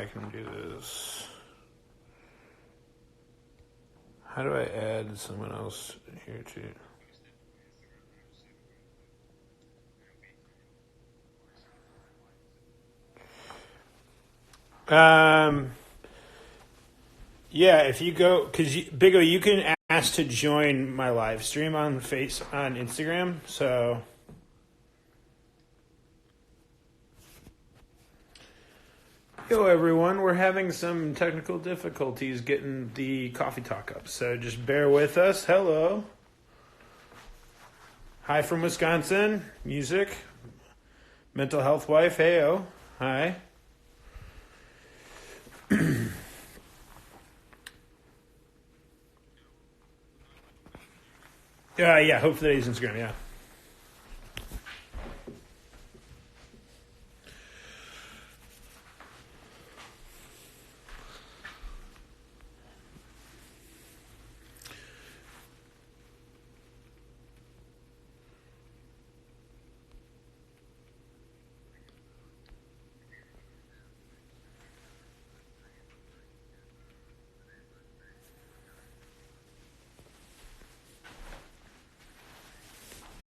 I can do this. How do I add someone else here too? Yeah, if you go, because Big O, you can ask to join my live stream on Instagram. So, yo, everyone, we're having some technical difficulties getting the coffee talk up. So just bear with us. Hello. Hi from Wisconsin. Music. Mental health wife. Heyo. Hi. Yeah, hopefully today's Instagram, yeah.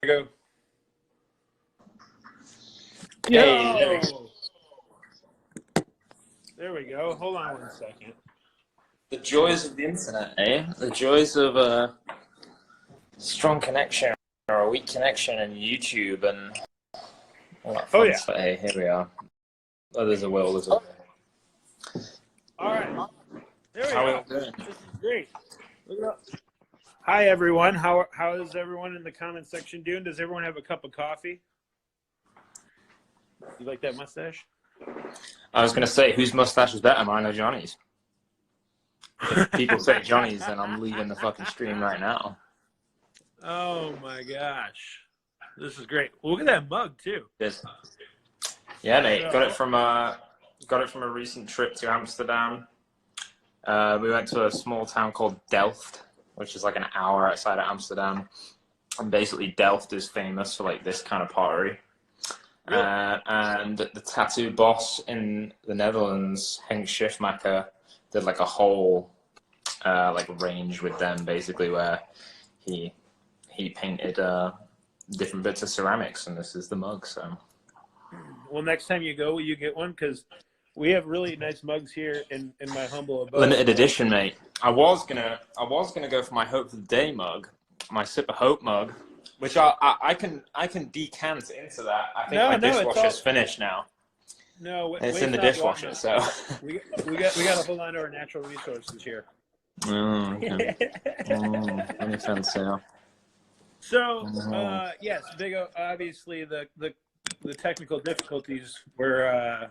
Go. Hey, There we go. Hold on 1 second. the joys of the internet, eh? The joys of a strong connection or a weak connection in YouTube and all that fun stuff. Hey, here we are. Oh, there's a will, there's a will. All right. There we How go. are we doing? This is great. Hi, everyone. How is everyone in the comment section doing? Does everyone have a cup of coffee? You like that mustache? I was going to say, whose mustache is better, mine or Johnny's? If people say Johnny's, then I'm leaving the fucking stream right now. Oh, my gosh. This is great. Well, look at that mug, too. Yes. Yeah, mate. Got it from a recent trip to Amsterdam. We went to a small town called Delft, which is like an hour outside of Amsterdam. And basically Delft is famous for like this kind of pottery. Really? And the tattoo boss in the Netherlands, Henk Schiffmacher, did like a whole like range with them, basically, where he painted different bits of ceramics, and this is the mug. So, well, next time you go, will you get one? Because we have really nice mugs here in my humble abode. Limited edition, mate. I was gonna go for my Hope of the Day mug, my Sip of Hope mug, which I can decant into that. I think my dishwasher's finished now. No, it's in the dishwasher, so we got to hold on to our natural resources here. Oh, okay. That makes sense, yeah. So, yes, Big O, obviously the technical difficulties were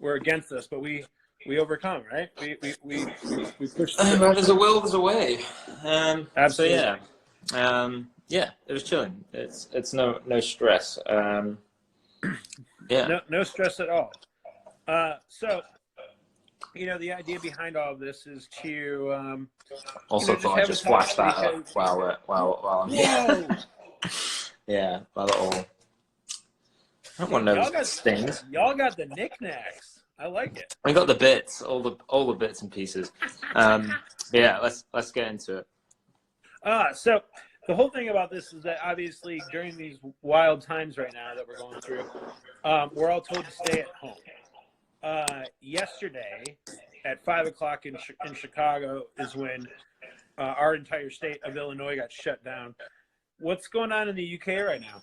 against us, but we overcome, right? We pushed through. There's a will, there's a way. Absolutely. So yeah, it was chilling. It's no stress. Yeah. No stress at all. So, the idea behind all of this is to also thought I'd just flash that up while I'm here. Yeah, my little. I don't want those stings. Y'all got the knickknacks. I like it. I got the bits, all the bits and pieces. Yeah, let's get into it. So the whole thing about this is that obviously during these wild times right now that we're going through, we're all told to stay at home. Yesterday at 5 o'clock in Chicago is when our entire state of Illinois got shut down. What's going on in the UK right now?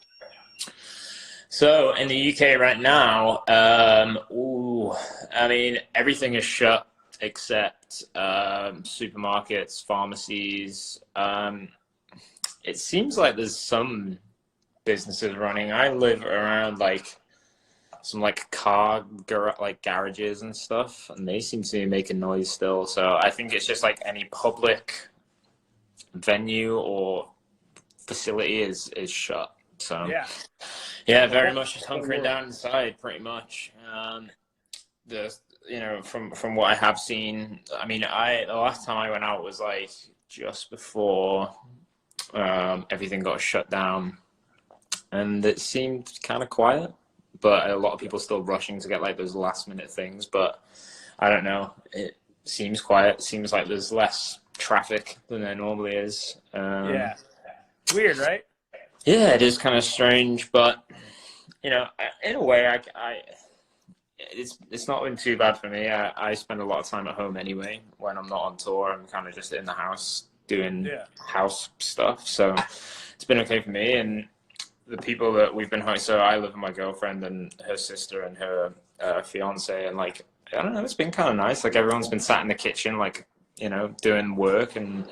So in the UK right now, I mean, everything is shut except supermarkets, pharmacies. It seems like there's some businesses running. I live around like some like car garages and stuff, and they seem to be making noise still. So I think it's just like any public venue or facility is shut. So yeah, very much just hunkering down inside, pretty much. From what I have seen, I mean, the last time I went out was like just before everything got shut down, and it seemed kind of quiet, but a lot of people still rushing to get like those last minute things. But I don't know. It seems quiet. Seems like there's less traffic than there normally is. Yeah. It's weird, right? Yeah, it is kind of strange, but in a way, it's not been too bad for me. I spend a lot of time at home anyway. When I'm not on tour, I'm kind of just in the house doing house stuff. So it's been okay for me. And the people that we've been home, so I live with my girlfriend and her sister and her fiance, and like, I don't know, it's been kind of nice. Like everyone's been sat in the kitchen, like, doing work and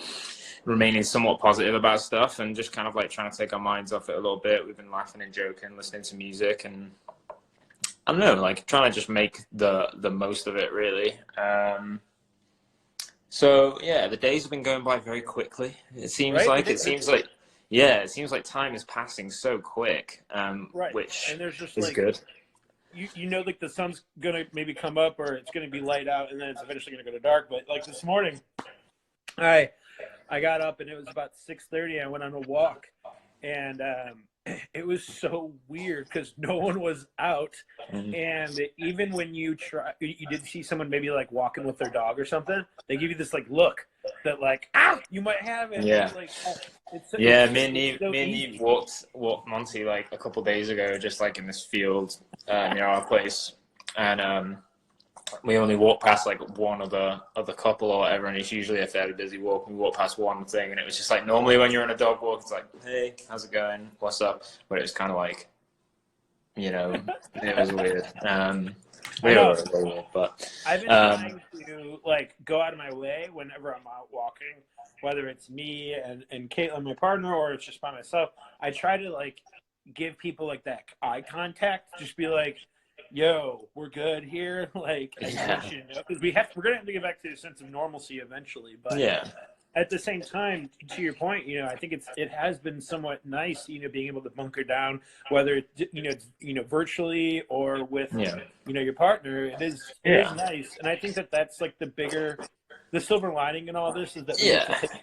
remaining somewhat positive about stuff and just kind of like trying to take our minds off it a little bit. We've been laughing and joking, listening to music, and I don't know, like trying to just make the most of it, really. So yeah, the days have been going by very quickly. It seems like time is passing so quick, which and there's just is good. Like the sun's gonna maybe come up or it's gonna be light out and then it's eventually gonna go to dark. But like this morning, I got up and it was about 6:30. I went on a walk, and it was so weird because no one was out. And even when you did see someone maybe like walking with their dog or something, they give you this like look that like, you might have it. Yeah. Like, me and Eve walked Monty like a couple days ago, just like in this field near our place, and we only walked past like one other couple or whatever, and it's usually a fairly busy walk. We walked past one thing, and it was just like normally when you're on a dog walk, it's like, hey, how's it going? What's up? But it was kind of like, it was weird. But I've been trying to like go out of my way whenever I'm out walking, whether it's me and Caitlin, my partner, or it's just by myself. I try to like give people like that eye contact, just be like, yo, we're good here. Like, because we're gonna have to get back to a sense of normalcy eventually. But at the same time, to your point, I think it has been somewhat nice, being able to bunker down, whether it's virtually or with your partner. It is nice, and I think that's like the silver lining in all this is that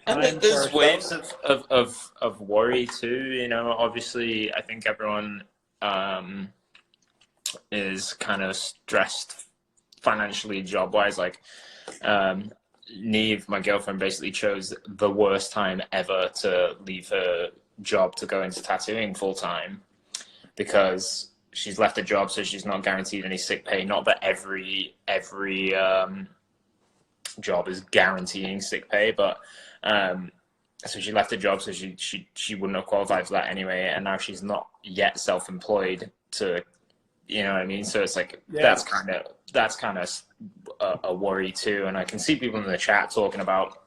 and there's waves of worry too. Obviously, I think everyone is kind of stressed financially, job wise. Like, Neve, my girlfriend, basically chose the worst time ever to leave her job to go into tattooing full time, because she's left a job, so she's not guaranteed any sick pay. Not that every job is guaranteeing sick pay, but so she left a job, so she wouldn't have qualified for that anyway, and now she's not yet self-employed to, you know what I mean? So it's like that's kind of a worry too. And I can see people in the chat talking about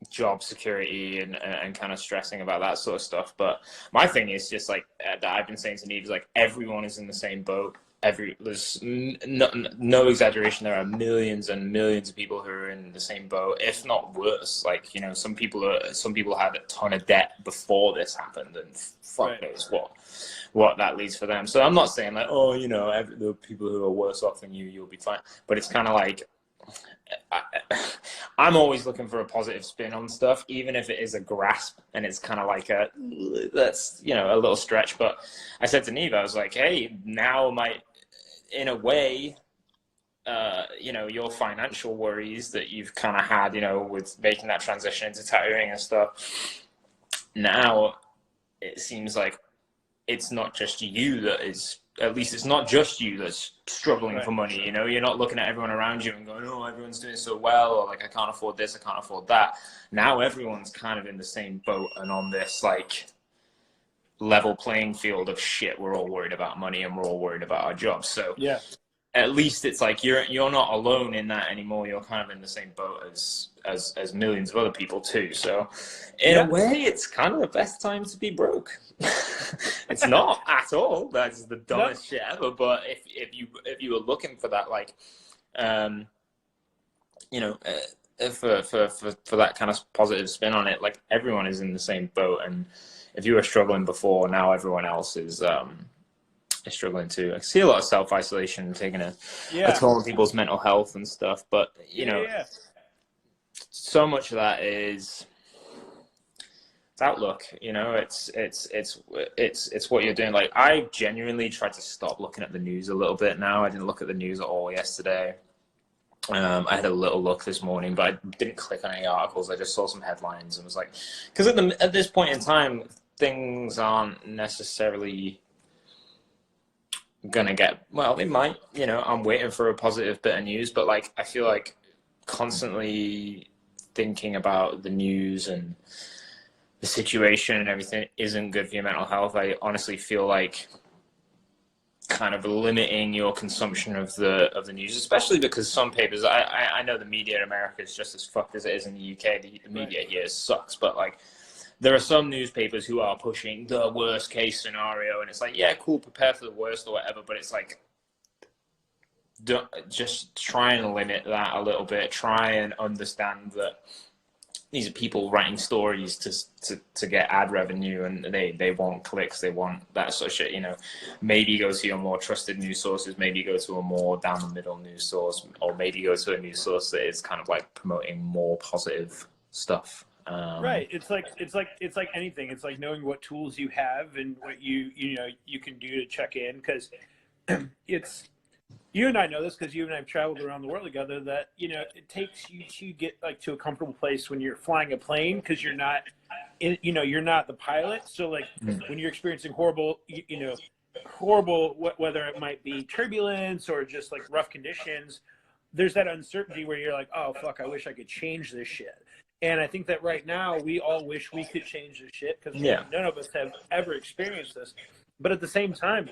job security and kind of stressing about that sort of stuff. But my thing is just like that I've been saying to Neve is like, everyone is in the same boat. There's no exaggeration. There are millions and millions of people who are in the same boat, if not worse. Like, some people had a ton of debt before this happened, and fuck knows what that leads for them. So I'm not saying like, the people who are worse off than you'll be fine. But it's kind of like, I'm always looking for a positive spin on stuff, even if it is a grasp and it's kind of like that's a little stretch. But I said to Neve, I was like, hey, now in a way, your financial worries that you've kind of had, with making that transition into tattooing and stuff, now it seems like it's not just you that is, at least it's not just you that's struggling for money. You're not looking at everyone around you and going, oh, everyone's doing so well, or like, I can't afford this, I can't afford that. Now everyone's kind of in the same boat and on this like level playing field of shit. We're all worried about money and we're all worried about our jobs. So at least it's like you're not alone in that anymore. You're kind of in the same boat as millions of other people too. So in a way, it's kind of the best time to be broke. It's not at all. That's the dumbest shit ever. But if you were looking for that, like, for that kind of positive spin on it, like, everyone is in the same boat. And if you were struggling before, now everyone else is struggling too. I see a lot of self-isolation taking a toll on people's mental health and stuff. But so much of that is outlook. You know, it's what you're doing. Like, I genuinely tried to stop looking at the news a little bit now. I didn't look at the news at all yesterday. I had a little look this morning, but I didn't click on any articles. I just saw some headlines and was like, because at this point in time, things aren't necessarily gonna get, well, they might, you know, I'm waiting for a positive bit of news, but like, I feel like constantly thinking about the news and the situation and everything isn't good for your mental health. I honestly feel like kind of limiting your consumption of the news, especially because some papers, I know the media in America is just as fucked as it is in the UK. The media here sucks, but like, there are some newspapers who are pushing the worst case scenario, and it's like, yeah, cool, prepare for the worst or whatever, but it's like, just try and limit that a little bit. Try and understand that these are people writing stories to get ad revenue, and they want clicks, they want that sort of shit, you know. Maybe go to your more trusted news sources, maybe go to a more down the middle news source, or maybe go to a news source that is kind of like promoting more positive stuff. Right. It's like anything. It's like knowing what tools you have and what you can do to check in, because it's, you and I know this because you and I have traveled around the world together, that, you know, it takes you to get like to a comfortable place when you're flying a plane, because you're not you're not the pilot. So like when you're experiencing horrible, whether it might be turbulence or just like rough conditions, there's that uncertainty where you're like, oh fuck, I wish I could change this shit. And I think that right now we all wish we could change this shit, because none of us have ever experienced this. But at the same time,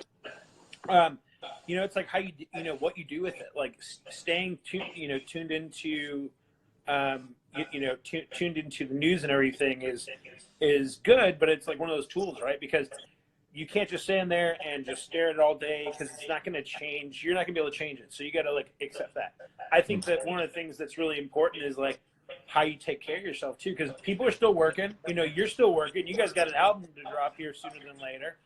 you know, it's like how what you do with it, like staying tuned into tuned into the news and everything is good, but it's like one of those tools, right? Because you can't just stand there and just stare at it all day, because it's not going to change. You're not going to be able to change it. So you got to like accept that. I think that one of the things that's really important is like how you take care of yourself too, because people are still working. You know, you're still working. You guys got an album to drop here sooner than later.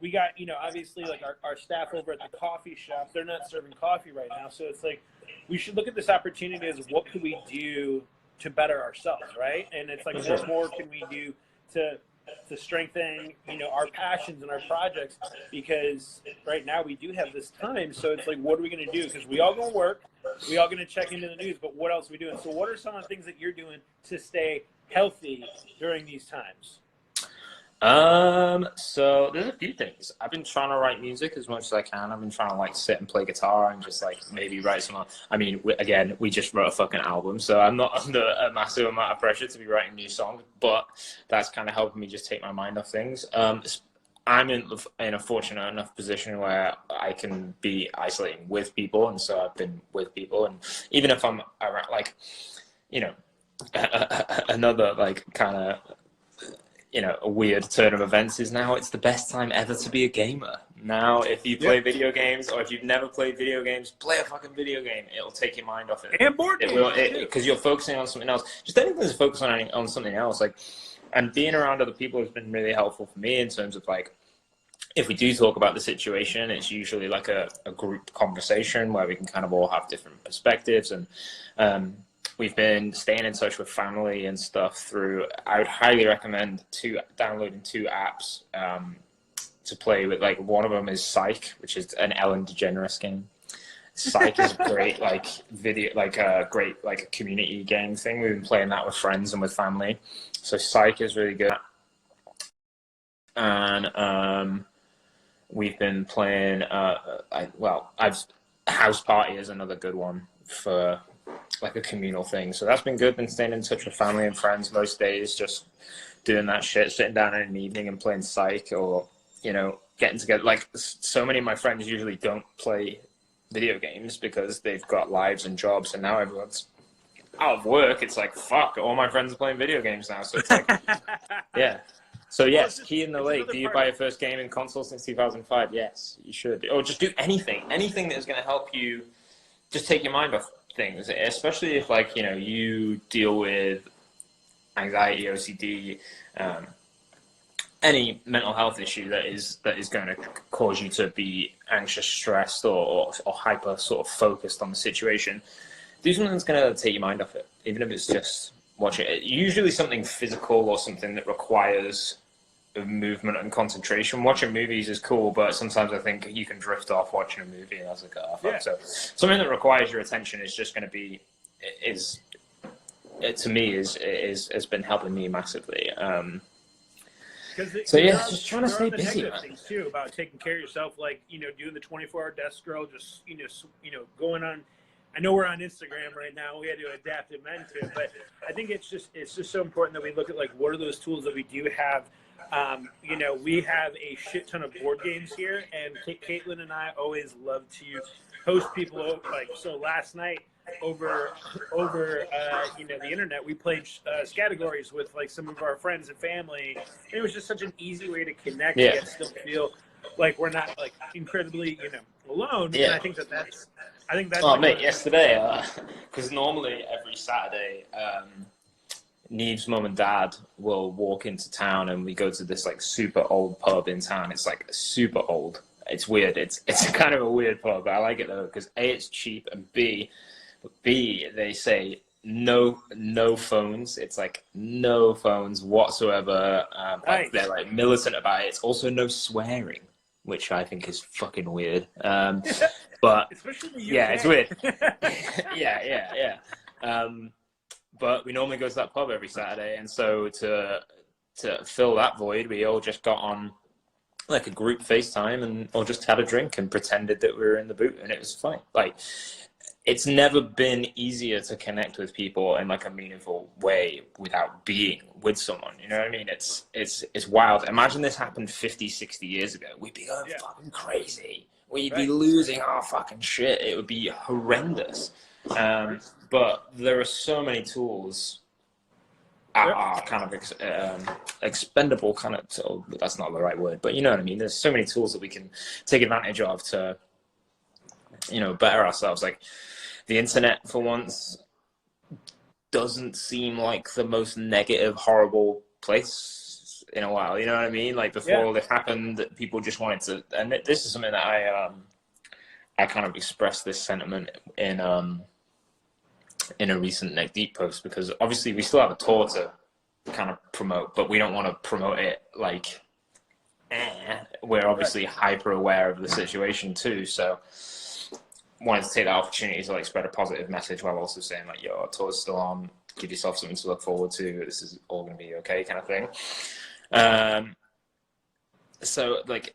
We got, obviously like our staff over at the coffee shop, they're not serving coffee right now. So it's like, we should look at this opportunity as what could we do to better ourselves, right? And it's like, what more can we do to strengthen, our passions and our projects? Because right now we do have this time. So it's like, what are we going to do? Because we all going to work, we all going to check into the news, but what else are we doing? So what are some of the things that you're doing to stay healthy during these times? So there's a few things. I've been trying to write music as much as I can. I've been trying to like sit and play guitar and just like maybe write some. I mean, we just wrote a fucking album, so I'm not under a massive amount of pressure to be writing new songs, but that's kind of helping me just take my mind off things. I'm in a fortunate enough position where I can be isolating with people, and so I've been with people, and even if I'm around, like, another like kind of, a weird turn of events is now it's the best time ever to be a gamer. Now, if you play video games, or if you've never played video games, play a fucking video game. It'll take your mind off it. And board games, because you're focusing on something else. Just anything that's focused on something else. Like, and being around other people has been really helpful for me in terms of like, if we do talk about the situation, it's usually like a group conversation where we can kind of all have different perspectives. And we've been staying in touch with family and stuff through, I would highly recommend downloading two apps to play with. Like, one of them is Psych, which is an Ellen DeGeneres game. Psych is a great great community game thing. We've been playing that with friends and with family. So Psych is really good. And we've been playing, House Party is another good one for like a communal thing. So that's been good. Been staying in touch with family and friends most days, just doing that shit, sitting down in an evening and playing Psych, or, getting together. Like, so many of my friends usually don't play video games because they've got lives and jobs, and now everyone's out of work. It's like, fuck, all my friends are playing video games now. So it's like, yeah. So yes, Key in the Lake. Do you buy your first gaming console since 2005? Yes, you should. Or just do anything that is going to help you just take your mind off things, especially if, like, you deal with anxiety, OCD, any mental health issue that is going to cause you to be anxious, stressed, or hyper sort of focused on the situation. Do something that's going to take your mind off it, even if it's just watch it. Usually something physical or something that requires movement and concentration. Watching movies is cool, but sometimes I think you can drift off watching a movie and that's like, oh, fuck. Yeah. So something that requires your attention is just going to be, to me, has been helping me massively. Because just trying to stay busy, man. Things too about taking care of yourself, like doing the 24-hour desk scroll, just going on. I know we're on Instagram right now. We had to adapt and amend to it, but I think it's just so important that we look at like what are those tools that we do have. We have a shit ton of board games here, and Caitlin and I always love to host people. Like so, last night over the internet, we played categories with like some of our friends and family. It was just such an easy way to connect and yet still feel like we're not like incredibly alone. Yeah. And I think that's. Oh, mate, yesterday, because normally every Saturday, Neve's mum and dad will walk into town and we go to this like super old pub in town. It's like super old. It's weird. It's kind of a weird pub, but I like it though because A, it's cheap, and B, they say no phones. It's like no phones whatsoever. Like they're like militant about it. It's also no swearing, which I think is fucking weird. But it's weird. yeah. But we normally go to that pub every Saturday, and so to fill that void, we all just got on like a group FaceTime and or just had a drink and pretended that we were in the boot, and it was fine. Like it's never been easier to connect with people in like a meaningful way without being with someone. You know what I mean? It's wild. Imagine this happened 50, 60 years ago. We'd be going fucking crazy. We'd be losing our fucking shit. It would be horrendous. But there are so many tools are kind of expendable, kind of. So that's not the right word, but you know what I mean. There's so many tools that we can take advantage of to, better ourselves. Like the internet, for once, doesn't seem like the most negative, horrible place in a while. You know what I mean? Like before all this happened, people just wanted to. And this is something that I kind of expressed this sentiment in a recent Neck Deep post, because obviously we still have a tour to kind of promote, but we don't want to promote it like we're obviously hyper aware of the situation too, so wanted to take that opportunity to like spread a positive message while also saying like, yo, our tour's still on, give yourself something to look forward to, this is all going to be okay, kind of thing. So like,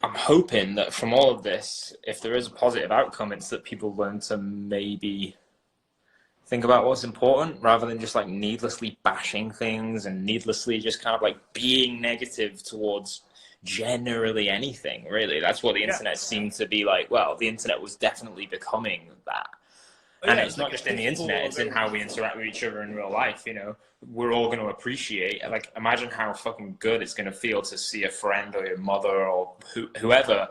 I'm hoping that from all of this, if there is a positive outcome, it's that people learn to maybe think about what's important rather than just like needlessly bashing things and needlessly just kind of like being negative towards generally anything, really. That's what the internet seemed to be like. Well, the internet was definitely becoming that. And it's not just in the internet, it's in how we interact with each other in real life, We're all going to appreciate, like, imagine how fucking good it's going to feel to see a friend or your mother or whoever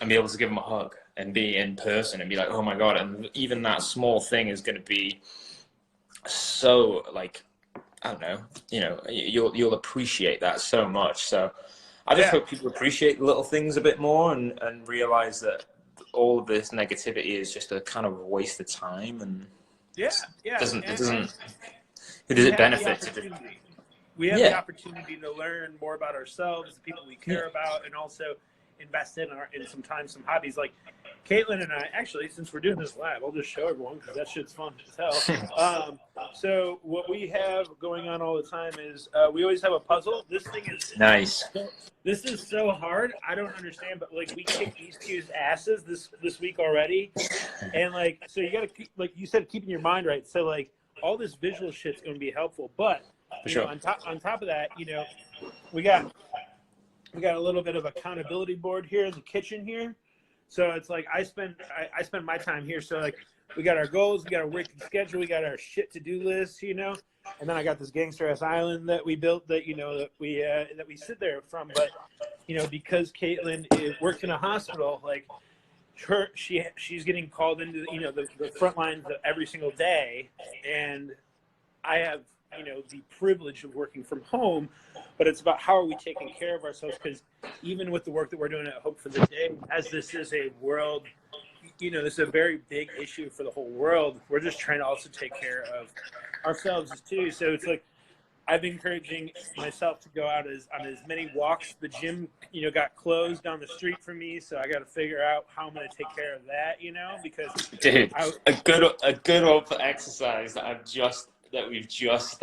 and be able to give them a hug and be in person and be like, oh my God. And even that small thing is going to be so, like, I don't know, you'll appreciate that so much. So I just hope people appreciate the little things a bit more and realize that all of this negativity is just a kind of waste of time, and who does it benefit? We have the opportunity to learn more about ourselves, the people we care about, and also invest in sometimes some hobbies. Like Caitlin and I, actually, since we're doing this live, I'll just show everyone because that shit's fun as hell. So what we have going on all the time is we always have a puzzle. This thing is nice. This is so hard. I don't understand, but like we kicked these two's asses this week already, and like so you got to keep, like you said, keeping your mind right. So like all this visual shit's going to be helpful, but on top of that, we got a little bit of accountability board here in the kitchen here. So it's like I spend my time here. So like we got our goals, we got our working schedule, we got our shit to do list, and then I got this gangster ass island that we built that that we sit there from. But because Caitlin works in a hospital, like she's getting called into the front lines every single day, and I have the privilege of working from home, but it's about how are we taking care of ourselves, because even with the work that we're doing at Hope for the Day, as this is a world this is a very big issue for the whole world. We're just trying to also take care of ourselves too. So it's like I've been encouraging myself to go out on as many walks. The gym, got closed down the street from me, so I got to figure out how I'm going to take care of that, because Dude, a good old exercise that we've just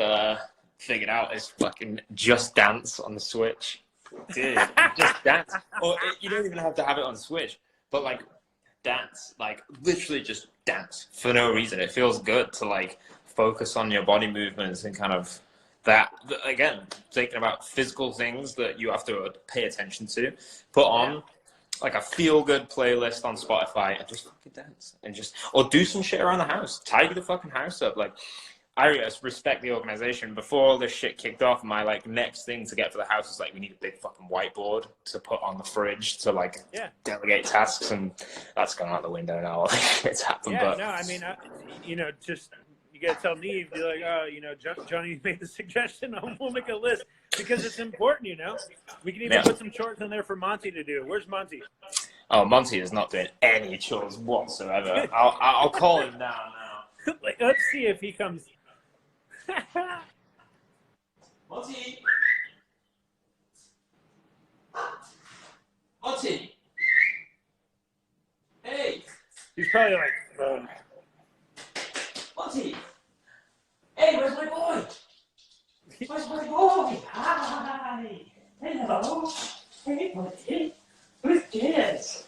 figured out is fucking Just Dance on the Switch. Dude, just dance. Or you don't even have to have it on Switch, but like dance, like literally just dance for no reason. It feels good to like focus on your body movements and kind of that, again, thinking about physical things that you have to pay attention to. Put on like a feel-good playlist on Spotify and just fucking dance and or do some shit around the house. Tidy the fucking house up. Like, I respect the organization. Before all this shit kicked off, my like next thing to get for the house is like we need a big fucking whiteboard to put on the fridge to like delegate tasks, and that's gone out the window now. It's happened. Yeah, but no, I mean, just you gotta tell Neve, be like, oh, Johnny made the suggestion. We'll make a list because it's important. We can even put some chores in there for Monty to do. Where's Monty? Oh, Monty is not doing any chores whatsoever. I'll call him down now. Let's see if he comes. Monty! Monty! Hey! He's probably like, Monty! Hey, where's my boy? Where's my boy? Hi! Hello! Hey, Monty! Who's this?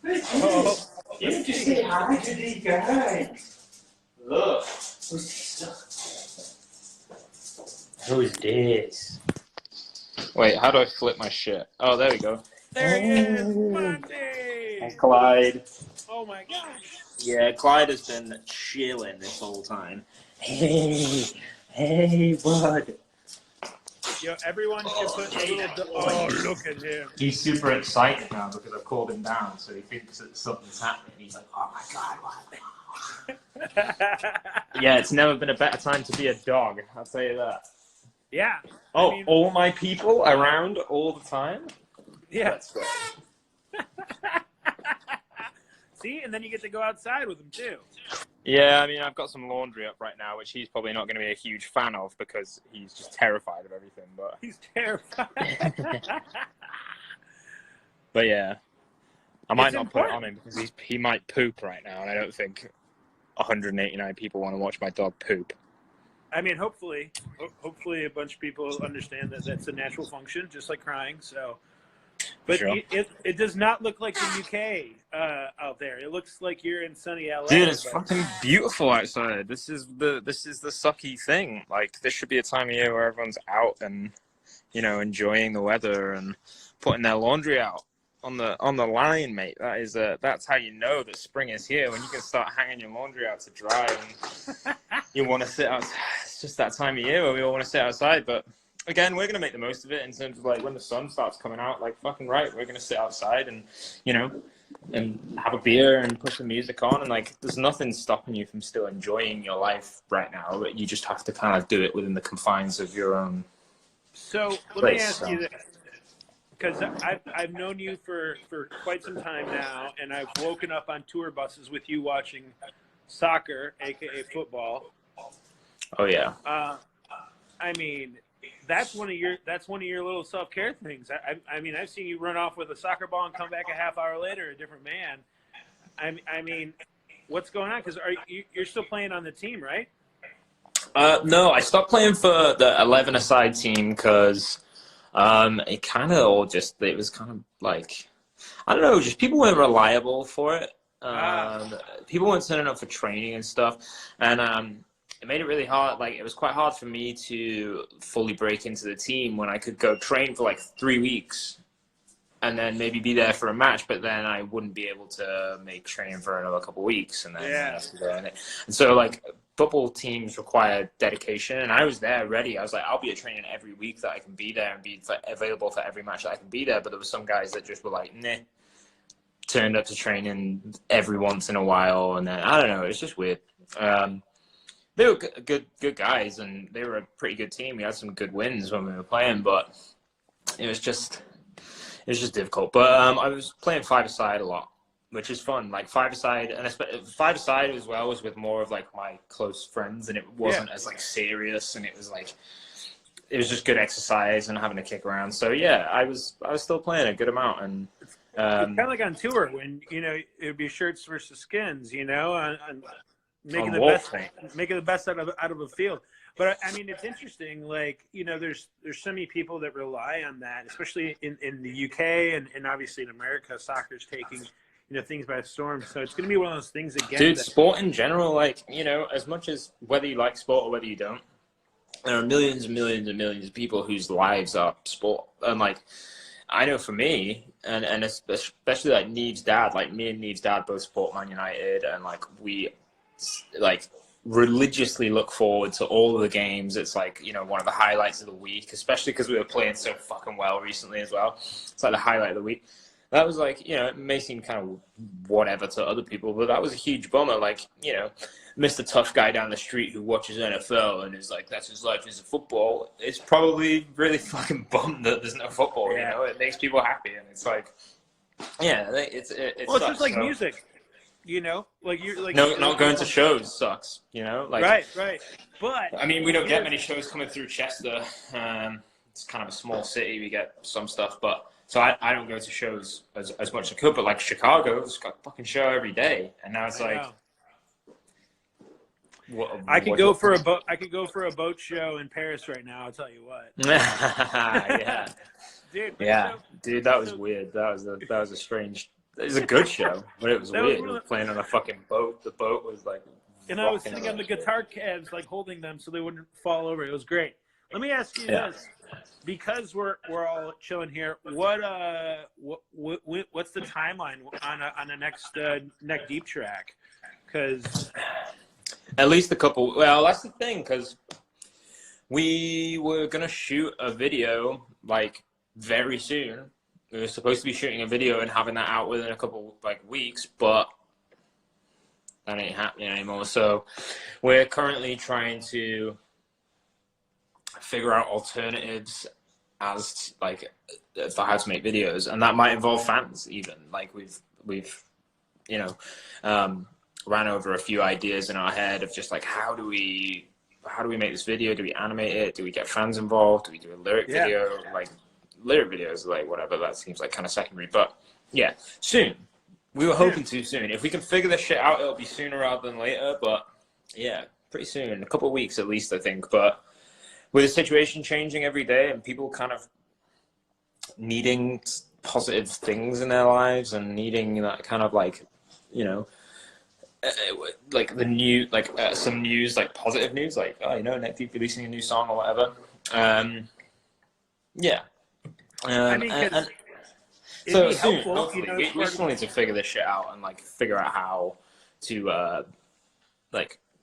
Who's this? You need to say hi to these guys. Look! Who's this? Who's this? Wait, how do I flip my shit? Oh, there we go. There he is, Monty! And Clyde. Oh my gosh! Yeah, Clyde has been chilling this whole time. Hey, bud. Everyone should put a little. Oh, look at him! He's super excited now because I've called him down, so he thinks that something's happening. He's like, "Oh my god, what?" Yeah, it's never been a better time to be a dog. I'll tell you that. Yeah. Oh, I mean, all my people around all the time? Yeah. That's great. See, and then you get to go outside with them too. Yeah, I mean, I've got some laundry up right now, which he's probably not going to be a huge fan of because he's just terrified of everything. But he's terrified. But yeah, I might not put it on him because he might poop right now, and I don't think 189 people want to watch my dog poop. I mean, hopefully a bunch of people understand that that's a natural function, just like crying. So, but sure. It does not look like the UK out there. It looks like you're in sunny LA. Dude, it's fucking beautiful outside. This is the sucky thing. Like, this should be a time of year where everyone's out and enjoying the weather and putting their laundry out on the line, mate. That's how you know that spring is here, when you can start hanging your laundry out to dry and you want to sit outside. It's just that time of year where we all want to sit outside. But again, we're going to make the most of it in terms of like when the sun starts coming out, like fucking right, we're going to sit outside and and have a beer and put some music on, and like there's nothing stopping you from still enjoying your life right now, but you just have to kind of do it within the confines of your own So let me ask you this, because I've known you for quite some time now, and I've woken up on tour buses with you watching soccer, aka football. Oh yeah. I mean, that's one of your little self-care things. I mean, I've seen you run off with a soccer ball and come back a half hour later, a different man. I mean, what's going on? Because you're still playing on the team, right? No, I stopped playing for the 11-a-side team because it kind of all just, it was kind of like, I don't know, just people weren't reliable for it. People weren't turning up for training and stuff. And it made it really hard. Like, it was quite hard for me to fully break into the team when I could go train for like 3 weeks and then maybe be there for a match, but then I wouldn't be able to make training for another couple of weeks. And then and so like football teams require dedication, and I was there ready. I was like, I'll be at training every week that I can be there and be available for every match that I can be there. But there were some guys that just were like, nah, turned up to training every once in a while, and then I don't know, it's just weird. They were good guys, and they were a pretty good team. We had some good wins when we were playing, but it was just difficult. But I was playing five-a-side a lot which is fun. Like five-a-side, and five-a-side as well was with more of like my close friends, and it wasn't as like serious, and it was just good exercise and having to kick around. So yeah, I was still playing a good amount, and it's kind of like on tour when it would be shirts versus skins, on making the best out of a field. But I mean, it's interesting. Like there's so many people that rely on that, especially in the UK and obviously in America, soccer's taking things by storm. So it's going to be one of those things again. Dude, sport in general, like as much as whether you like sport or whether you don't, there are millions and millions and millions of people whose lives are sport. And like, I know for me, and especially like Neve's dad, like me and Neve's dad both support Man United, and like we like religiously look forward to all of the games. It's like one of the highlights of the week, especially because we were playing so fucking well recently as well. It's like the highlight of the week. That was like, it may seem kind of whatever to other people, but that was a huge bummer. Like, Mr. Tough Guy down the street who watches NFL and is like, that's his life is football. It's probably really fucking bummed that there's no football, It makes people happy. And it's like, yeah, it's well, it's just like music, like you're like. No, not going to shows sucks, like. Right. But. I mean, we don't get many shows coming through Chester. It's kind of a small city. We get some stuff, but. So I don't go to shows as much as I could, but like Chicago's got a fucking show every day, and now it's like, I could go for a boat show in Paris right now. I'll tell you what. Yeah, dude. Dude, that was weird. That was a strange. It was a good show, but it was weird. We were playing on a fucking boat. The boat was like. And I was sitting on the guitar cabs, like holding them so they wouldn't fall over. It was great. Let me ask you this. Because we're all chilling here, what's the timeline on the next Neck Deep track? Because at least a couple. Well, that's the thing, because we were gonna shoot a video like very soon. We were supposed to be shooting a video and having that out within a couple weeks, but that ain't happening anymore. So we're currently trying to figure out alternatives as for how to make videos, and that might involve fans even. Like we've ran over a few ideas in our head of just like how do we make this video? Do we animate it? Do we get fans involved? Do we do a lyric video? Like lyric videos, like whatever, that seems like kind of secondary, but yeah, soon. We were hoping to soon. If we can figure this shit out, it'll be sooner rather than later, but yeah, pretty soon, a couple of weeks at least, I think. But with the situation changing every day and people kind of needing positive things in their lives and needing that kind of like the new, some news, like positive news, like, Neck Deep releasing a new song or whatever. Yeah. I mean, so soon, hopefully, we just wanted to figure this shit out and like figure out how to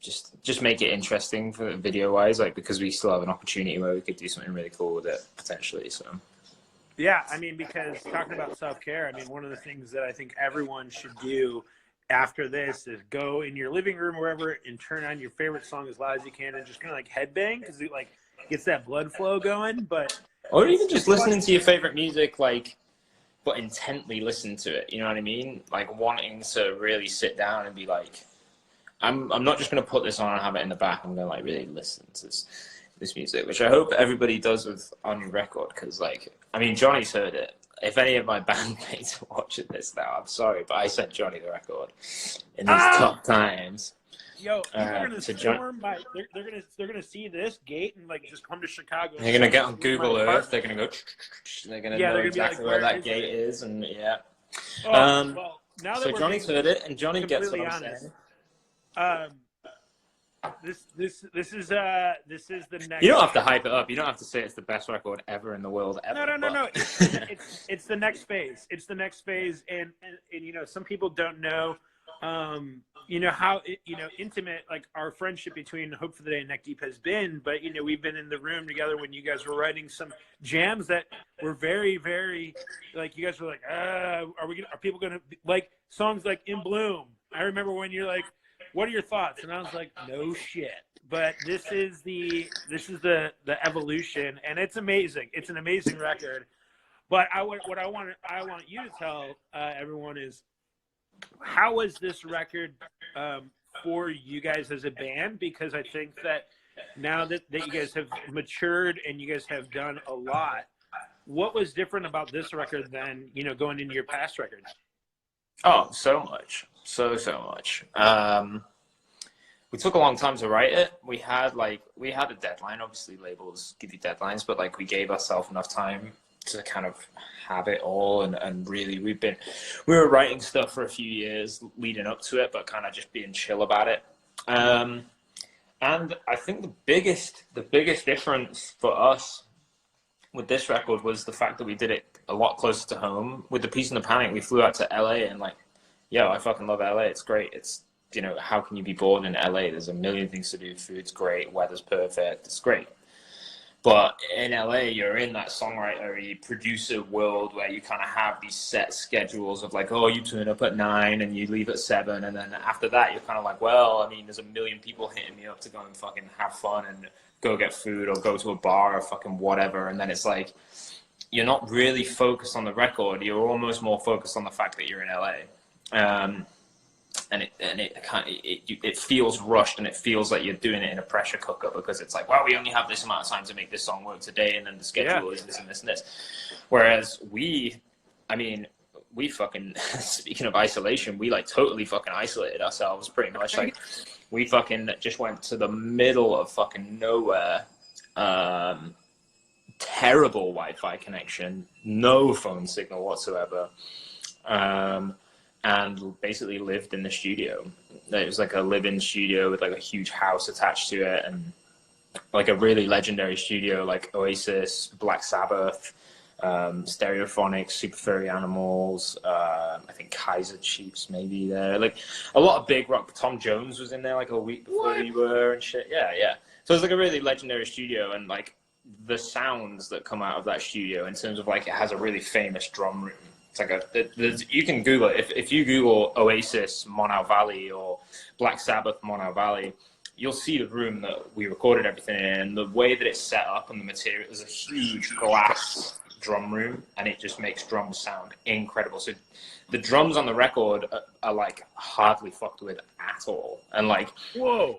just make it interesting for video wise, like, because we still have an opportunity where we could do something really cool with it potentially. So yeah, I mean, because talking about self-care, I mean, one of the things that I think everyone should do after this is go in your living room or wherever and turn on your favorite song as loud as you can and just kind of like headbang, because it like gets that blood flow going. But or even just listening to your favorite music, like, but intently listen to it. You know what I mean? Like wanting to really sit down and be like, I'm not just going to put this on and have it in the back. I'm going to like really listen to this music, which I hope everybody does with on your record. Because like, I mean, Johnny's heard it. If any of my bandmates are watching this now, I'm sorry, but I sent Johnny the record in these tough times. Yo, people are gonna storm by. They're gonna see this gate and like just come to Chicago. They're gonna get on Google Earth. They're gonna go. They're gonna know exactly where that gate is, and yeah. Well, now that so Johnny's heard it, and Johnny gets what I'm saying. This is the next. You don't have to hype it up. You don't have to say it's the best record ever in the world. Ever, no. It's the next phase. It's the next phase, and some people don't know. How intimate like our friendship between Hope for the Day and Neck Deep has been, but we've been in the room together when you guys were writing some jams that were very, very like you guys were like, are people gonna like songs like In Bloom? I remember when you're like, what are your thoughts? And I was like, no shit. But this is the evolution, and it's amazing. It's an amazing record. But what I want you to tell everyone is, how was this record for you guys as a band? Because I think that now that you guys have matured and you guys have done a lot, what was different about this record than, you know, going into your past records? Oh, so much. So much. We took a long time to write it. We had a deadline. Obviously, labels give you deadlines, but like we gave ourselves enough time to kind of have it all. And really, we were writing stuff for a few years leading up to it, but kind of just being chill about it. And I think the biggest difference for us with this record was the fact that we did it a lot closer to home. With the Peace and the Panic, we flew out to LA and like, yo, I fucking love LA. It's great. It's, you know, how can you be bored in LA? There's a million things to do. Food's great. Weather's perfect. It's great. But in LA, you're in that songwriter, producer world where you kind of have these set schedules of like, oh, you turn up at 9 and you leave at 7. And then after that, you're kind of like, well, I mean, there's a million people hitting me up to go and fucking have fun and go get food or go to a bar or fucking whatever. And then it's like, you're not really focused on the record. You're almost more focused on the fact that you're in LA. And it feels rushed, and it feels like you're doing it in a pressure cooker because it's like, well, we only have this amount of time to make this song work today, and then the schedule is this and this and this. Whereas we fucking, speaking of isolation, we like totally fucking isolated ourselves pretty much. Like we fucking just went to the middle of fucking nowhere, terrible Wi-Fi connection, no phone signal whatsoever. And basically lived in the studio. It was like a live-in studio with like a huge house attached to it, and like a really legendary studio like Oasis, Black Sabbath, Stereophonics, Super Furry Animals, I think Kaiser Chiefs maybe there. Like a lot of big rock. Tom Jones was in there like a week before we were and shit. Yeah. So it's like a really legendary studio, and like the sounds that come out of that studio in terms of like it has a really famous drum room. It's like you can Google it. If you Google Oasis Monau Valley or Black Sabbath Monau Valley, you'll see the room that we recorded everything in. And the way that it's set up and the material, there's a huge glass drum room, and it just makes drums sound incredible. So the drums on the record are like hardly fucked with at all. And like, whoa,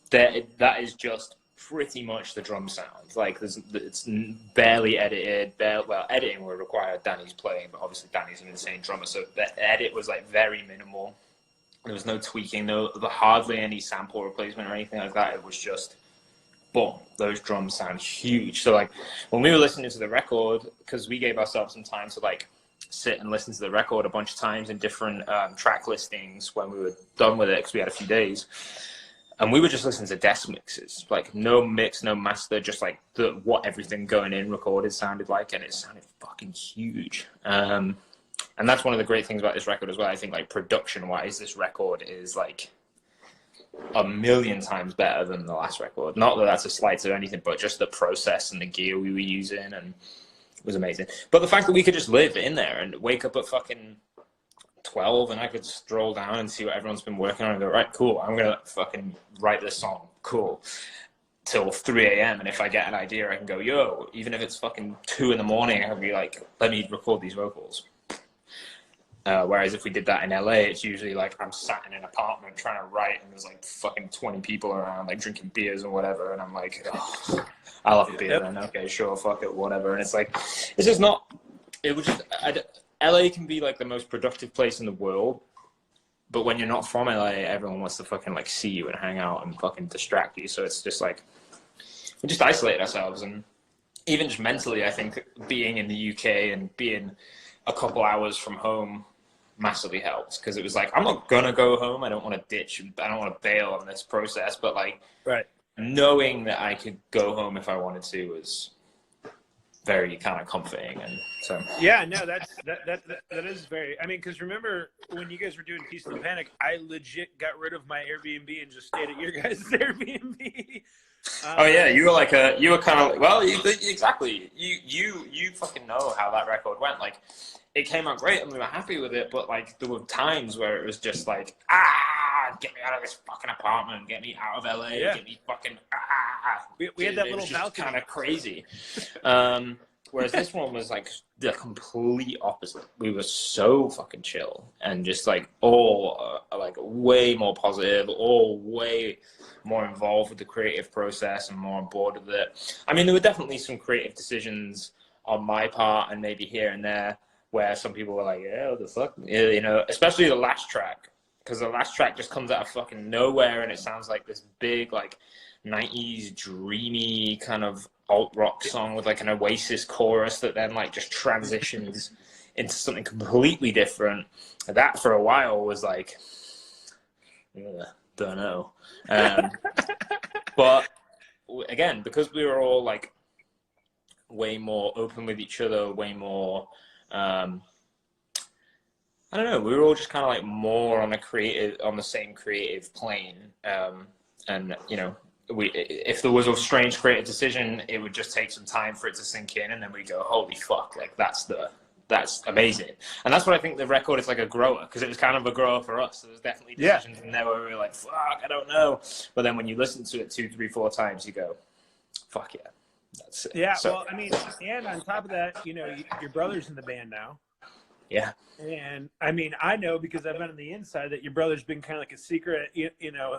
that is just pretty much the drum sound. Like it's barely edited. Well, editing would require Danny's playing, but obviously Danny's an insane drummer, so the edit was like very minimal. There was no tweaking, hardly any sample replacement or anything like that. It was just boom, those drums sound huge. So like when we were listening to the record, because we gave ourselves some time to like sit and listen to the record a bunch of times in different track listings when we were done with it, because we had a few days. And we were just listening to desk mixes, like no mix, no master, just like what everything going in recorded sounded like, and it sounded fucking huge. And that's one of the great things about this record as well. I think like production-wise, this record is like a million times better than the last record. Not that that's a slight to anything, but just the process and the gear we were using, and it was amazing. But the fact that we could just live in there and wake up at fucking 12 and I could stroll down and see what everyone's been working on and go, right, cool, I'm gonna fucking write this song, cool, till 3 a.m. and if I get an idea I can go, yo, even if it's fucking 2 a.m, I can be like, let me record these vocals. Whereas if we did that in LA, it's usually like I'm sat in an apartment trying to write and there's like fucking 20 people around like drinking beers or whatever, and I'm like, oh, I'll have a beer then, okay, sure, fuck it, whatever. And it's like, it's just not, it was just, LA can be like the most productive place in the world, but when you're not from LA, everyone wants to fucking like see you and hang out and fucking distract you. So it's just like, we just isolate ourselves. And even just mentally, I think being in the UK and being a couple hours from home massively helps, because it was like, I'm not gonna go home, I don't want to ditch, I don't want to bail on this process, but like knowing that I could go home if I wanted to was very kind of comforting. And so yeah, no, that is very, I mean, because remember when you guys were doing Peace and the Panic, I legit got rid of my Airbnb and just stayed at your guys' Airbnb. Oh yeah, you were kind of, well, exactly, you fucking know how that record went. Like it came out great and we were happy with it, but like there were times where it was just like, get me out of this fucking apartment, get me out of LA, get me fucking, we had that little balcony. Kind of crazy. Whereas this one was like the complete opposite. We were so fucking chill and just like all like way more positive, all way more involved with the creative process and more on board with it. I mean, there were definitely some creative decisions on my part and maybe here and there where some people were like, yeah, what the fuck? You know, especially the last track, because the last track just comes out of fucking nowhere and it sounds like this big like 90s dreamy kind of alt rock song with like an Oasis chorus that then like just transitions into something completely different. That for a while was like, don't know. But again, because we were all like way more open with each other, way more, I don't know, we were all just kind of like more on the same creative plane. And you know, if there was a strange creative decision, it would just take some time for it to sink in, and then we go, holy fuck, like that's amazing. And that's what I think the record is like a grower, because it was kind of a grower for us. There was definitely decisions in there where we were like, fuck, I don't know. But then when you listen to it 2, 3, 4 times, you go, fuck yeah, that's it. Yeah, So, well, I mean, and on top of that, you know, your brother's in the band now. yeah. And I mean, I know because I've been on the inside that your brother's been kind of like a secret, you know,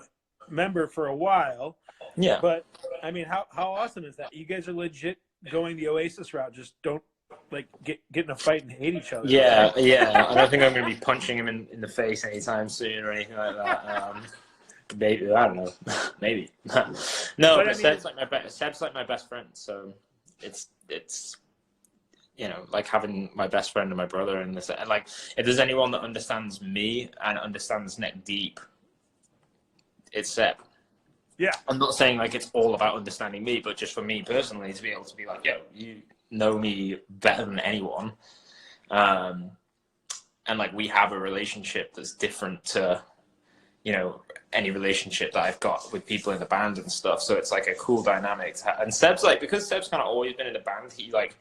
member for a while. Yeah. But I mean, how awesome is that? You guys are legit going the Oasis route. Just don't like get in a fight and hate each other. Yeah, yeah. I don't think I'm going to be punching him in the face anytime soon or anything like that. Maybe, I don't know. Maybe. No, but I mean, Seb's like my best friend, so it's you know, like having my best friend and my brother in this. And like, if there's anyone that understands me and understands Neck Deep, it's Seb. Yeah. I'm not saying like it's all about understanding me, but just for me personally to be able to be like, yo, you know me better than anyone. And like we have a relationship that's different to, you know, any relationship that I've got with people in the band and stuff. So it's like a cool dynamic to have. And Seb's like, because Seb's kind of always been in the band, he like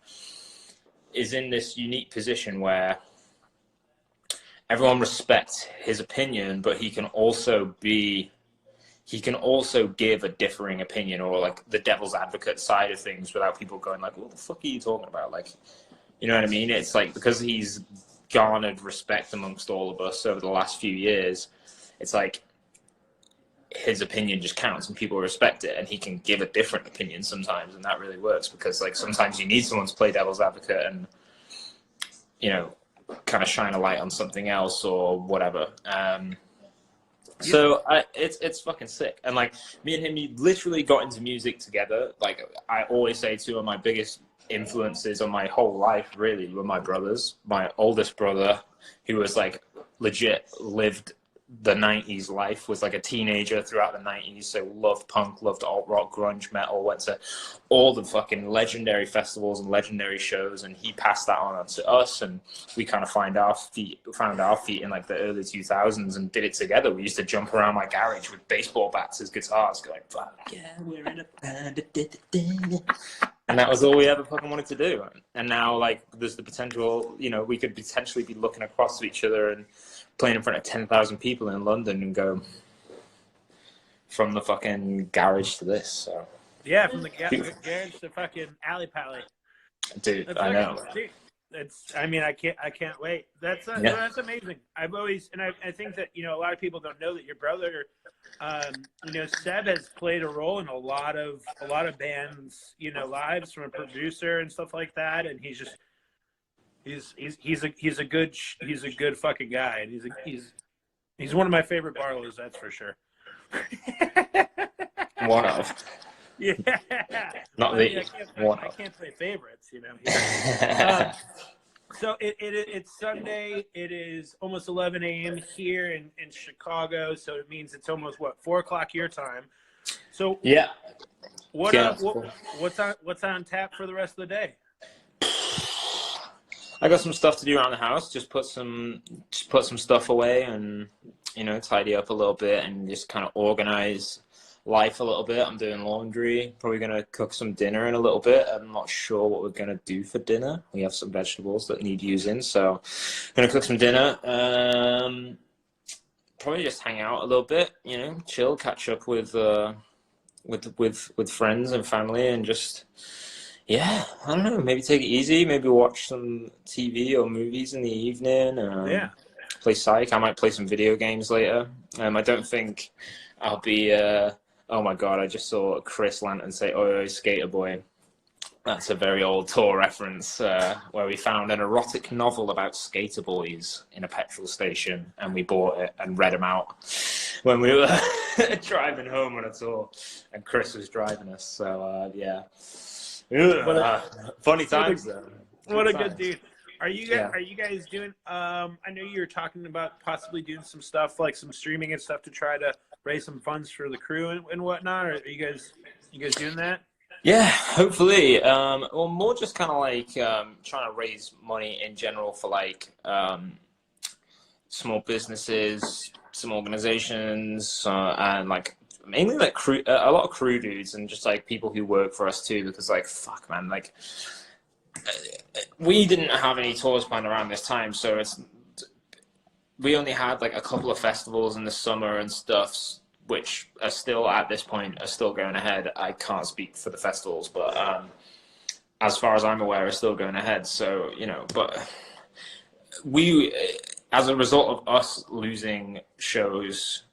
is in this unique position where everyone respects his opinion, but he can also give a differing opinion or like the devil's advocate side of things without people going like, what the fuck are you talking about? Like, you know what I mean? It's like, because he's garnered respect amongst all of us over the last few years, it's like his opinion just counts and people respect it, and he can give a different opinion sometimes, and that really works because like sometimes you need someone to play devil's advocate and, you know, kind of shine a light on something else or whatever. So it's fucking sick. And like me and him, literally got into music together. Like I always say, two of my biggest influences on my whole life really were my brothers. My oldest brother, who was like legit lived the 90s life, was like a teenager throughout the 90s, so loved punk, loved alt rock, grunge, metal, went to all the fucking legendary festivals and legendary shows, and he passed that on to us, and we kind of found our feet in like the early 2000s and did it together. We used to jump around my garage with baseball bats as guitars going, fuck yeah, we're in a band, and that was all we ever fucking wanted to do. And now like there's the potential, you know, we could potentially be looking across to each other and playing in front of 10,000 people in London and go from the fucking garage to this. So yeah, from the garage to fucking alley pally. Dude, I know. It's. I mean, I can't wait. That's amazing. I've always, and I think that, you know, a lot of people don't know that your brother, you know, Seb has played a role in a lot of bands, you know, lives from a producer and stuff like that, and he's just. He's a good fucking guy, and he's one of my favorite Barlows, that's for sure. One of. Yeah. Not the I can't say favorites, you know. So it's Sunday. It is almost 11 a.m. here in Chicago, so it means it's almost 4 o'clock your time. So yeah. What's on tap for the rest of the day? I got some stuff to do around the house. Just put some stuff away and, you know, tidy up a little bit and just kind of organize life a little bit. I'm doing laundry. Probably gonna cook some dinner in a little bit. I'm not sure what we're gonna do for dinner. We have some vegetables that need using, so gonna cook some dinner. Probably just hang out a little bit. You know, chill, catch up with friends and family, and just. Yeah, I don't know. Maybe take it easy. Maybe watch some TV or movies in the evening. Yeah. Play Psych. I might play some video games later. I don't think I'll be. Oh my god! I just saw Chris Lantern say "Oi, oi, Skater Boy." That's a very old tour reference where we found an erotic novel about skater boys in a petrol station, and we bought it and read them out when we were driving home on a tour, and Chris was driving us. So yeah, funny times though. What a good dude. Are you Yeah. guys doing? I know you were talking about possibly doing some stuff like some streaming and stuff to try to raise some funds for the crew and whatnot. Or are you guys doing that? Yeah, hopefully. Well, more just kind of like trying to raise money in general for like small businesses, some organizations, and like mainly like crew, a lot of crew dudes, and just like people who work for us too. Because like, fuck, man, like we didn't have any tours planned around this time, so we only had like a couple of festivals in the summer and stuff, which are still at this point are still going ahead. I can't speak for the festivals, but as far as I'm aware, are still going ahead. So but we, as a result of us losing shows,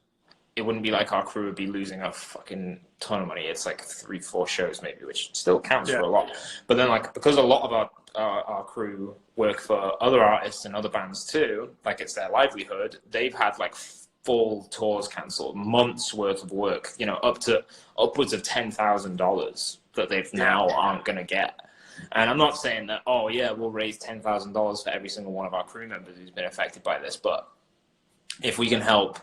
it wouldn't be like our crew would be losing a fucking ton of money. It's like 3-4 shows maybe, which still counts for a lot. But then like because a lot of our crew work for other artists and other bands too, like it's their livelihood. They've had like full tours cancelled, months worth of work, up to upwards of $10,000 that they've now aren't going to get. And I'm not saying that, oh yeah, we'll raise $10,000 for every single one of our crew members who's been affected by this, but if we can help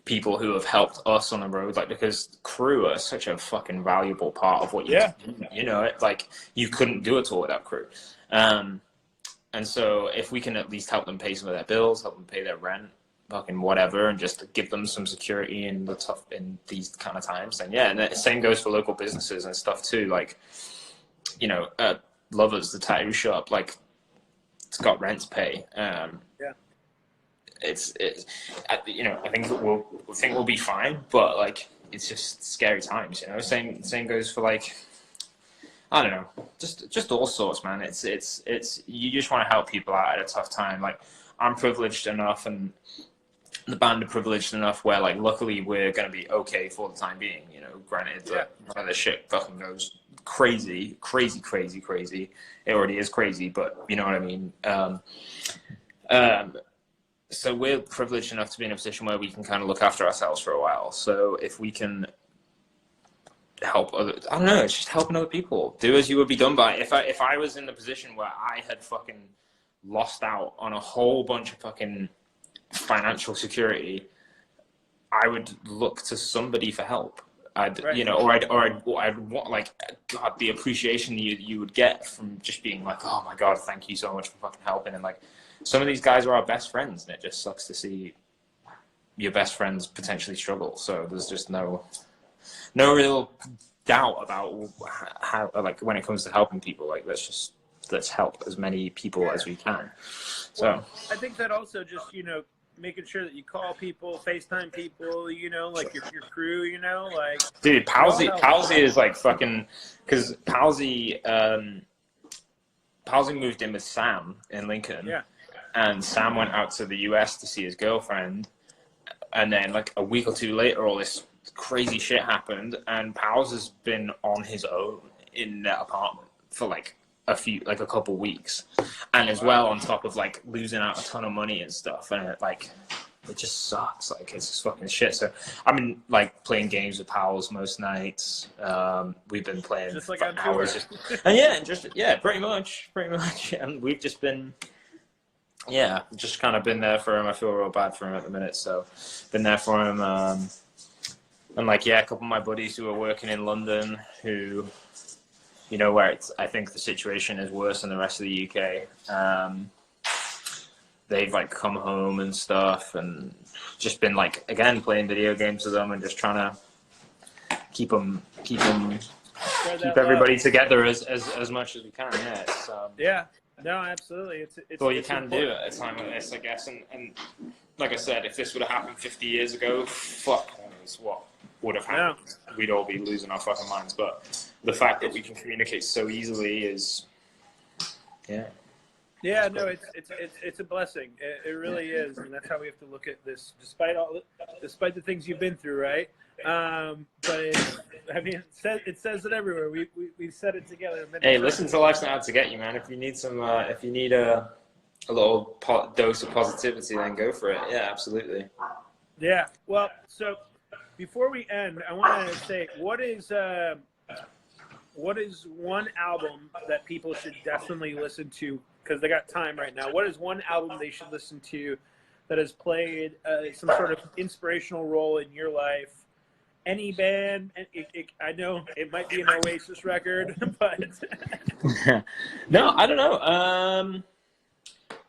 people who have helped us on the road, like because crew are such a fucking valuable part of what you do, like you couldn't do a tour without crew. And so if we can at least help them pay some of their bills, help them pay their rent, fucking whatever, and just give them some security in these kind of times, then yeah. And the same goes for local businesses and stuff too, like Lovers, the tattoo shop, like it's got rent to pay. It's I think we'll be fine, but like it's just scary times, Same goes for like, I don't know, just all sorts, man. It's you just want to help people out at a tough time. Like I'm privileged enough, and the band are privileged enough where like luckily we're going to be okay for the time being. Granted that none of this shit fucking goes crazy. It already is crazy, but you know what I mean. So we're privileged enough to be in a position where we can kind of look after ourselves for a while. So if we can help others, I don't know, it's just helping other people. Do as you would be done by. If I was in the position where I had fucking lost out on a whole bunch of fucking financial security, I would look to somebody for help. I'd want, like, God, the appreciation you would get from just being like, oh my God, thank you so much for fucking helping. And like, some of these guys are our best friends, and it just sucks to see your best friends potentially struggle. So there's just no real doubt about how, like, when it comes to helping people, like, let's help as many people as we can. So well, I think that also just, making sure that you call people, FaceTime people, like your crew, like. Dude, Palsy is like fucking, because Palsy moved in with Sam in Lincoln. Yeah. And Sam went out to the US to see his girlfriend. And then like a week or two later, all this crazy shit happened. And Pals has been on his own in that apartment for like a couple weeks. And as well, on top of like losing out a ton of money and stuff. And it just sucks. Like it's just fucking shit. So I've been like playing games with Pals most nights. We've been playing just like for hours. Pretty much. And we've just been, just kind of been there for him. I feel real bad for him at the minute. So been there for him. And like, a couple of my buddies who are working in London who, where I think the situation is worse than the rest of the UK. They've like come home and stuff, and just been like, again, playing video games with them and just trying to keep everybody together as much as we can. Yeah. It's, no, absolutely. It's all you can do at a time like this, I guess. And like I said, if this would have happened 50 years ago, fuck knows what would have happened. We'd all be losing our fucking minds. But the fact that we can communicate so easily is, yeah. Yeah, no, it's a blessing. It really is, and that's how we have to look at this, despite the things you've been through, right? But it says it everywhere. We've said it together. Hey, listen to Life's Not Out to Get You, man. If you need a little dose of positivity, then go for it. Yeah, absolutely. Yeah. Well, so before we end, I want to say, what is one album that people should definitely listen to, because they got time right now? What is one album they should listen to that has played some sort of inspirational role in your life? Any band? I know it might be an Oasis record, but no, I don't know.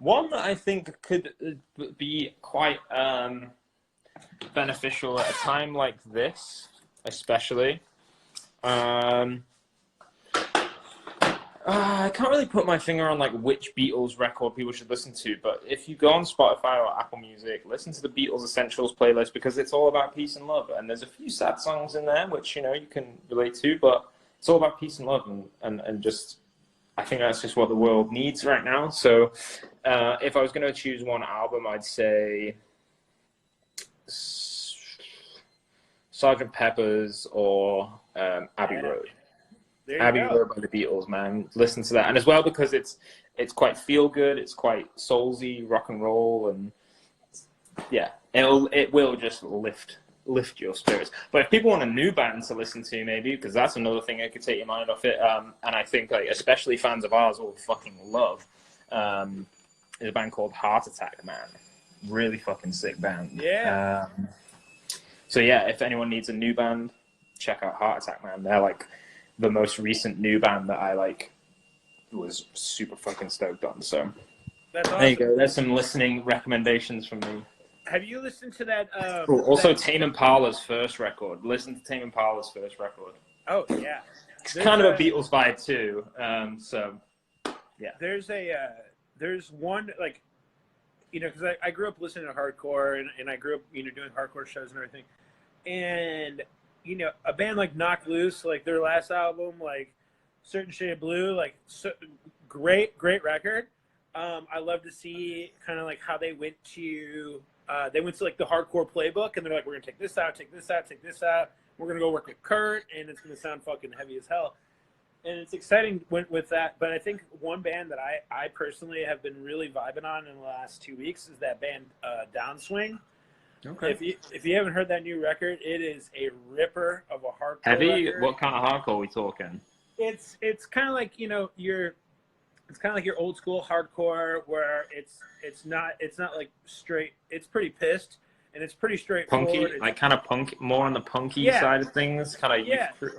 One that I think could be quite beneficial at a time like this, especially. I can't really put my finger on like which Beatles record people should listen to, but if you go on Spotify or Apple Music, listen to the Beatles Essentials playlist, because it's all about peace and love. And there's a few sad songs in there which, you know, you can relate to, but it's all about peace and love, and just, I think that's just what the world needs right now. So if I was going to choose one album, I'd say Sgt. Pepper's or Abbey Road. Abbey Road by the Beatles, man. Listen to that. And as well, because it's quite feel good, it's quite soulsy, rock and roll, and yeah, it will just lift your spirits. But if people want a new band to listen to, maybe, because that's another thing that could take your mind off it, and I think like especially fans of ours will fucking love, is a band called Heart Attack, man. Really fucking sick band. Yeah. So yeah, if anyone needs a new band, check out Heart Attack, man. They're like the most recent new band that I like was super fucking stoked on. So that's awesome. There you go. There's some listening recommendations from me. Have you listened to that? Also, Tame Impala's first record. Listen to Tame Impala's first record. Oh yeah, it's kind of a Beatles vibe too. So yeah. There's one, like, you know, because I grew up listening to hardcore, and I grew up, you know, doing hardcore shows and everything, and you know, a band like Knocked Loose, like their last album, like Certain Shade of Blue, like great record. I love to see kind of like how they went to like the hardcore playbook, and they're like, we're gonna take this out, take this out, take this out. We're gonna go work with Kurt, and it's gonna sound fucking heavy as hell. And it's exciting with that. But I think one band that I personally have been really vibing on in the last 2 weeks is that band Downswing. Okay. If you haven't heard that new record, it is a ripper of a hardcore heavy record. What kind of hardcore are we talking? It's kind of like, you know, it's kind of like your old school hardcore, where it's not like straight. It's pretty pissed, and it's pretty straightforward. Punky, like kind of punk, more on the punky side of things, kind of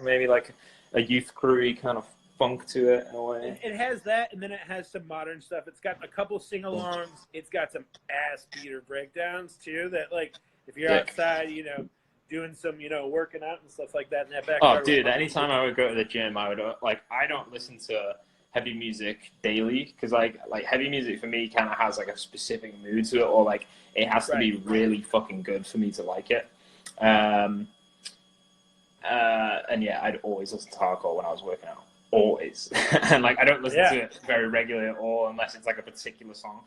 maybe like a youth crew-y kind of funk to it in a way. It has that, and then it has some modern stuff. It's got a couple sing-alongs. It's got some ass-beater breakdowns too. That, like, if you're outside, you know, doing some, you know, working out and stuff like that in that back. Oh, dude! Anytime I would go to the gym, I would I don't listen to heavy music daily, because like heavy music for me kind of has like a specific mood to it, or like it has to be really fucking good for me to like it. And yeah, I'd always listen to hardcore when I was working out. Always. And like I don't listen to it very regularly at all, unless it's like a particular song.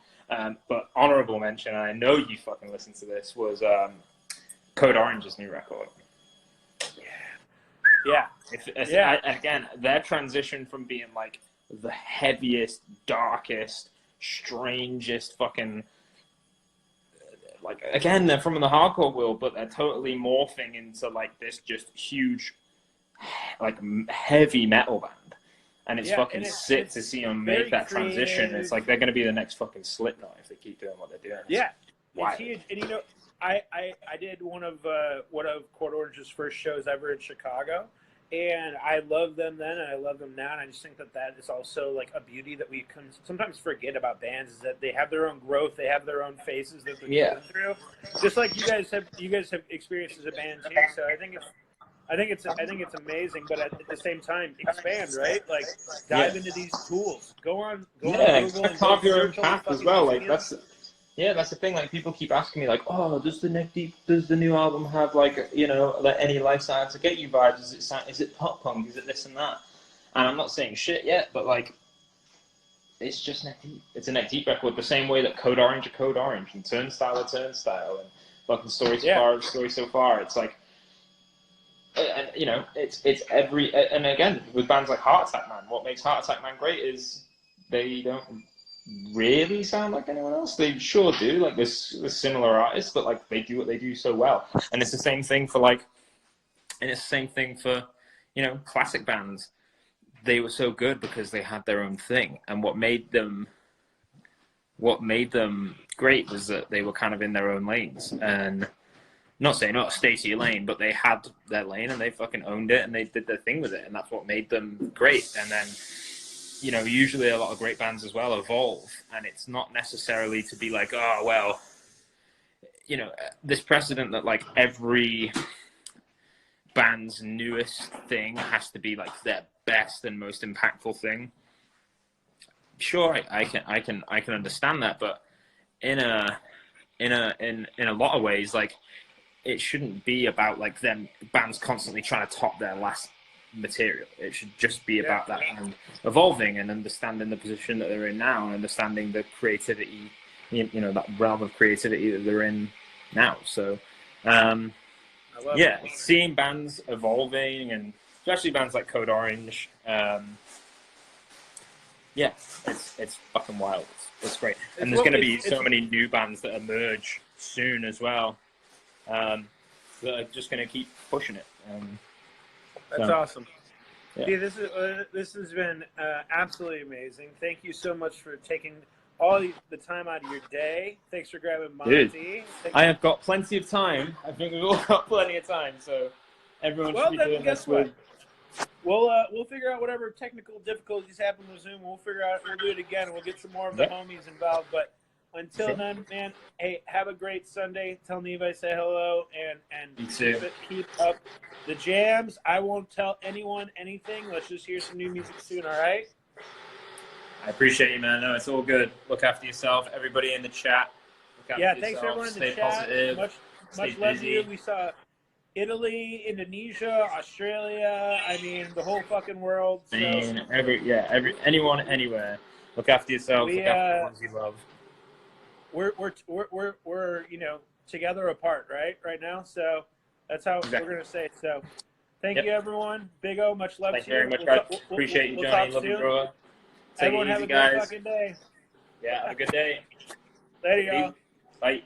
But honorable mention, and I know you fucking listened to this, was Code Orange's new record. Again, their transition from being like the heaviest, darkest, strangest fucking, like, again, they're from the hardcore world, but they're totally morphing into like this just huge, like, heavy metal band. And it's fucking sick to see them make that transition. It's like they're going to be the next fucking Slipknot if they keep doing what they're doing. It's huge. And you know, I did one of Code Orange's first shows ever in Chicago, and I love them then, and I love them now. And I just think that is also like a beauty that we can sometimes forget about bands, is that they have their own growth, they have their own phases that they're going through. Just like you guys have experienced as a band too. So I think it's amazing, but at the same time, expand, right? Like, dive into these tools. Go on Google and carve your own path as well. Like Yeah, that's the thing. Like, people keep asking me, like, "Oh, does the new album have like, like any Lifestyle to Get You vibes? Is it pop punk? Is it this and that?" And I'm not saying shit yet, but like, it's just neck deep. It's a neck deep record, the same way that Code Orange are Code Orange and Turnstile are Turnstile and fucking Story So Far is Story So Far. It's like, and it's every, and again with bands like Heart Attack Man, what makes Heart Attack Man great is they don't really sound like anyone else. They sure do, like there's similar artists, but like they do what they do so well. And it's the same thing for classic bands. They were so good because they had their own thing, and what made them great was that they were kind of in their own lanes. And not saying, "Oh, stay to your lane," but they had their lane and they fucking owned it and they did their thing with it, and that's what made them great. And then, usually a lot of great bands as well evolve, and it's not necessarily to be like, "Oh, well," this precedent that like every band's newest thing has to be like their best and most impactful thing. Sure, I can understand that, but in a lot of ways, like, it shouldn't be about like them bands constantly trying to top their last material. It should just be about that band evolving and understanding the position that they're in now and understanding the creativity, that realm of creativity that they're in now. So, seeing bands evolving, and especially bands like Code Orange, it's fucking wild. It's great. And there's going to be so many new bands that emerge soon as well, that are just going to keep pushing it. That's awesome. Yeah, this has been absolutely amazing. Thank you so much for taking all the time out of your day. Thanks for grabbing Monty. I have got plenty of time. I think we've all got plenty of time, so everyone should be doing this with. We'll figure out whatever technical difficulties happen with Zoom. We'll do it again. We'll get some more of the homies involved. But until then, man, hey, have a great Sunday. Tell Neve I say hello, and keep up the jams. I won't tell anyone anything. Let's just hear some new music soon, all right? I appreciate you, man. No, it's all good. Look after yourself. Everybody in the chat. Thanks everyone in the chat. Positive. Much love to you. We saw Italy, Indonesia, Australia. I mean, the whole fucking world. So. Anyone, anywhere. Look after yourself. Look after the ones you love. We're together apart, right now. So that's how we're gonna say it. So thank you, everyone. Big O, much love to you. Thank you very much, guys. Appreciate you, Johnny. Love you, bro. Everyone have a good fucking day. Yeah, have a good day. Later, y'all. Bye.